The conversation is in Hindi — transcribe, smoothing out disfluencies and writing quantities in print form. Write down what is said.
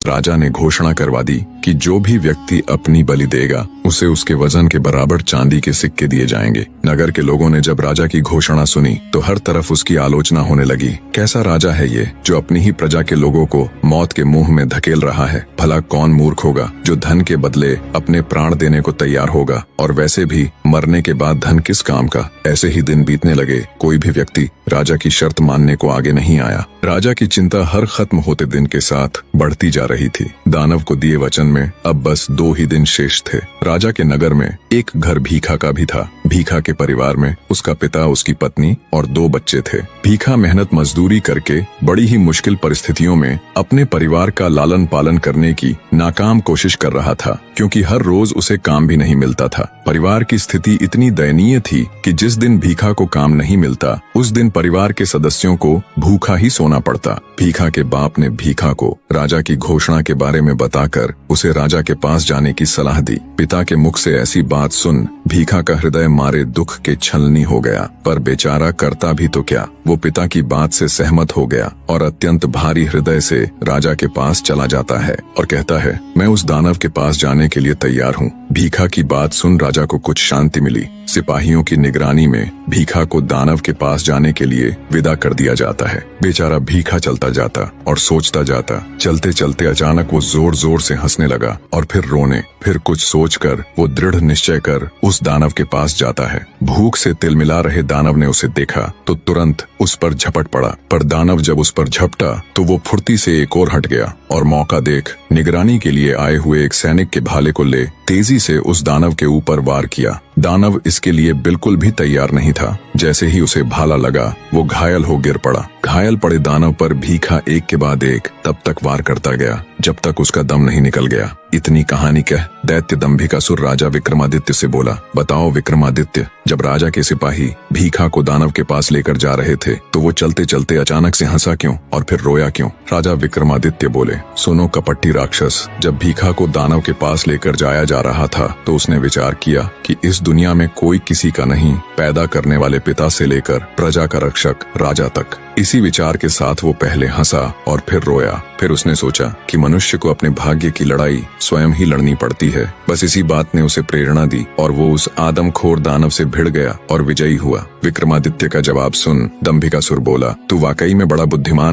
राजा ने घोषणा करवा दी कि जो भी व्यक्ति अपनी बलि देगा उसे उसके वजन के बराबर चांदी के सिक्के दिए जाएंगे। नगर के लोगों ने जब राजा की घोषणा सुनी तो हर तरफ उसकी आलोचना होने लगी। कैसा राजा है ये जो अपनी ही प्रजा के लोगों को मौत के मुंह में धकेल रहा है। भला कौन मूर्ख होगा जो धन के बदले अपने प्राण देने को तैयार होगा, और वैसे भी मरने के बाद धन किस काम का। ऐसे ही दिन बीतने लगे, कोई भी व्यक्ति राजा की शर्त मानने को आगे नहीं आया। राजा की चिंता हर खत्म होते दिन के साथ बढ़ती जा रही थी। दानव को दिए वचन में अब बस 2 ही दिन शेष थे। राजा के नगर में एक घर भीखा का भी था। भीखा के परिवार में उसका पिता, उसकी पत्नी और 2 बच्चे थे। भीखा मेहनत मजदूरी करके बड़ी ही मुश्किल परिस्थितियों में अपने परिवार का लालन पालन करने की नाकाम कोशिश कर रहा था, क्योंकि हर रोज उसे काम भी नहीं मिलता था। परिवार की स्थिति इतनी दयनीय थी कि जिस दिन भीखा को काम नहीं मिलता उस दिन परिवार के सदस्यों को भूखा ही सोना पड़ता। भीखा के बाप ने भीखा को राजा की घोषणा के बारे में बताकर उसे राजा के पास जाने की सलाह दी। पिता के मुख से ऐसी बात सुन भीखा का हृदय मारे दुख के छलनी हो गया, पर बेचारा करता भी तो क्या। वो पिता की बात से सहमत हो गया और अत्यंत भारी हृदय से राजा के पास चला जाता है और कहता है, मैं उस दानव के पास जाने के लिए तैयार हूँ। भीखा की बात सुन राजा को कुछ शांति मिली। सिपाहियों की निगरानी में भीखा को दानव के पास जाने के लिए विदा कर दिया जाता है। बेचारा भीखा चलता जाता और सोचता जाता। चलते चलते अचानक वो जोर जोर से हंसने लगा और फिर रोने। फिर कुछ सोचकर वो दृढ़ निश्चय कर उस दानव के पास जाता है। भूख से तिलमिला रहे दानव ने उसे देखा तो तुरंत उस पर झपट पड़ा, पर दानव जब उस पर झपटा तो वो फुर्ती से एक और हट गया और मौका देख निगरानी के लिए आए हुए एक सैनिक के भाले को ले तेजी से उस दानव के ऊपर वार किया। दानव इसके लिए बिल्कुल भी तैयार नहीं था। जैसे ही उसे भाला लगा वो घायल हो गिर पड़ा। घायल पड़े दानव पर भीखा एक के बाद एक तब तक वार करता गया जब तक उसका दम नहीं निकल गया। इतनी कहानी कह दैत्य दंभिकासुर राजा विक्रमादित्य से बोला, बताओ विक्रमादित्य, जब राजा के सिपाही भीखा को दानव के पास लेकर जा रहे थे तो वो चलते चलते अचानक से हंसा क्यों और फिर रोया क्यों? राजा विक्रमादित्य बोले, सुनो कपटी राक्षस, जब भीखा को दानव के पास लेकर जाया जा रहा था तो उसने विचार किया कि इस दुनिया में कोई किसी का नहीं, पैदा करने वाले पिता से लेकर प्रजा का रक्षक राजा तक। इसी विचार के साथ वो पहले हंसा और फिर रोया। फिर उसने सोचा कि मनुष्य को अपने भाग्य की लड़ाई स्वयं ही लड़नी पड़ती है। बस इसी बात ने उसे प्रेरणा दी और वो उस आदमखोर दानव से भिड़ गया और विजयी हुआ। विक्रमादित्य का जवाब सुन दंभिकासुर बोला, तू वाकई में बड़ा बुद्धिमान